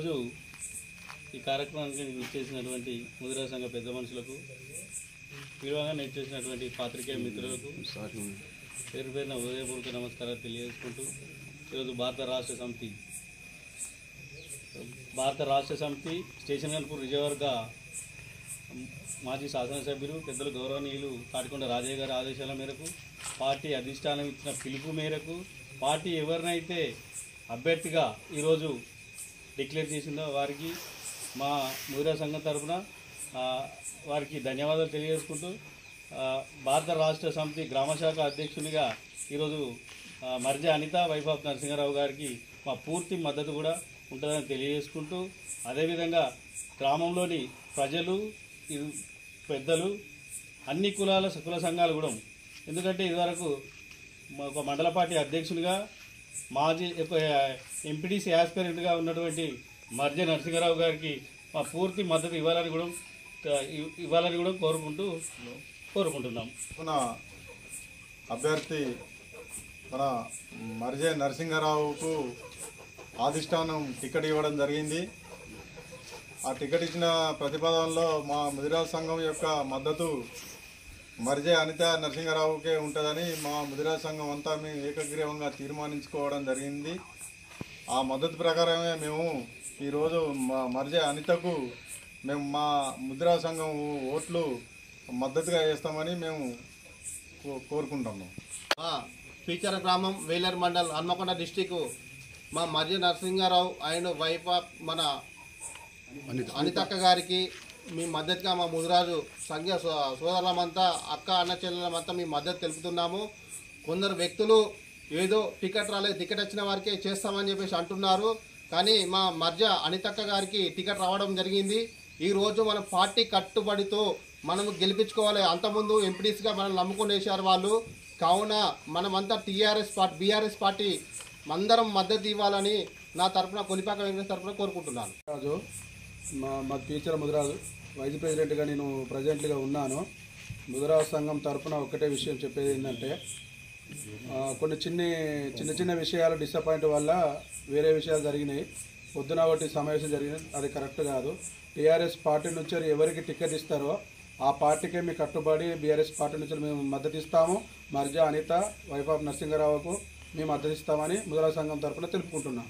ఈరోజు ఈ కార్యక్రమానికి ఇచ్చేసినటువంటి ముదిరా సంఘ పెద్ద మనుషులకు విలువగా నేర్చేసినటువంటి పాత్రికేయ మిత్రులకు పేరు పేరున హృదయపూర్వక నమస్కారాలు తెలియజేసుకుంటూ ఈరోజు భారత రాష్ట్ర సమితి స్టేషన్ గన్పూర్ నియోజకవర్గ మాజీ శాసనసభ్యులు పెద్దలు గౌరవనీయులు తాటికొండ రాజయ్య గారి ఆదేశాల మేరకు పార్టీ అధిష్టానం ఇచ్చిన పిలుపు మేరకు పార్టీ ఎవరినైతే అభ్యర్థిగా ఈరోజు డిక్లేర్ చేసిందో వారికి మా ముదిరా సంఘం తరఫున వారికి ధన్యవాదాలు తెలియజేసుకుంటూ భారత రాష్ట్ర సమితి గ్రామశాఖ అధ్యక్షునిగా ఈరోజు మర్జ అనిత వైఫ్ ఆఫ్ నరసింహారావు గారికి మా పూర్తి మద్దతు కూడా ఉంటుందని తెలియజేసుకుంటూ అదేవిధంగా గ్రామంలోని ప్రజలు పెద్దలు అన్ని కులాల కుల సంఘాలు కూడా ఎందుకంటే ఇదివరకు ఒక మండల పార్టీ అధ్యక్షునిగా మాజీ ఎంపీటీసీ యాస్పిరెంట్గా ఉన్నటువంటి మర్జ నరసింహారావు గారికి మా పూర్తి మద్దతు ఇవ్వాలని కూడా కోరుకుంటున్నాం. మన అభ్యర్థి మన మర్జ నరసింహారావుకు అధిష్టానం టికెట్ ఇవ్వడం జరిగింది. ఆ టికెట్ ఇచ్చిన ప్రతిపాదనలో మా ముదిరా సంఘం యొక్క మద్దతు మర్జ అనిత నరసింహారావుకే ఉంటుందని మా ముదిరా సంఘం అంతా మేము ఏకగ్రీవంగా తీర్మానించుకోవడం జరిగింది. ఆ మద్దతు ప్రకారమే మేము ఈరోజు మర్జ అనితకు మేము మా ముదిరా సంఘం ఓట్లు మద్దతుగా వేస్తామని మేము కోరుకుంటున్నాం. పీచర గ్రామం వేలర్ మండల్ హన్మకొండ డిస్టిక్ మా మర్జ నరసింహారావు ఆయన వైఫ్ మన అనితక్క గారికి మీ మద్దతుగా మా ముదిరాజు సంఘ సోదరులమంతా అక్క అన్న చెల్లెలమంతా మీ మద్దతు తెలుపుతున్నాము. కొందరు వ్యక్తులు ఏదో టికెట్ రాలేదు, టికెట్ వచ్చిన వారికే చేస్తామని చెప్పేసి అంటున్నారు. కానీ మా మర్జ అనితక్క గారికి టికెట్ రావడం జరిగింది. ఈరోజు మన పార్టీ కట్టుబడితో మనము గెలిపించుకోవాలి. అంతకుముందు ఎంపీటీసీగా మనం నమ్ముకొని వేశారు వాళ్ళు. కావున మనమంతా బీఆర్ఎస్ పార్టీ అందరం మద్దతు ఇవ్వాలని నా తరఫున కొలిపాక వెంకటేశ్వర తరఫున కోరుకుంటున్నాను. రాజు మా టీచర్ ముదిరాజు వైస్ ప్రెసిడెంట్గా నేను ప్రజెంట్గా ఉన్నాను. ముదిరాజు సంఘం తరఫున ఒకటే విషయం చెప్పేది ఏంటంటే కొన్ని చిన్న విషయాలు డిసప్పాయింట్ వల్ల వేరే విషయాలు జరిగినాయి. పొద్దున ఒకటి సమావేశం జరిగినది, అది కరెక్ట్ కాదు. టీఆర్ఎస్ పార్టీ నుంచి ఎవరికి టికెట్ ఇస్తారో ఆ పార్టీకే మేము కట్టుబడి బీఆర్ఎస్ పార్టీ నుంచి మేము మద్దతు ఇస్తాము. మర్జ అనిత వైఫ్ ఆఫ్ నరసింహారావుకు మేము మద్దతు ఇస్తామని ముదిరాజు సంఘం తరఫున తెలుపుకుంటున్నాం.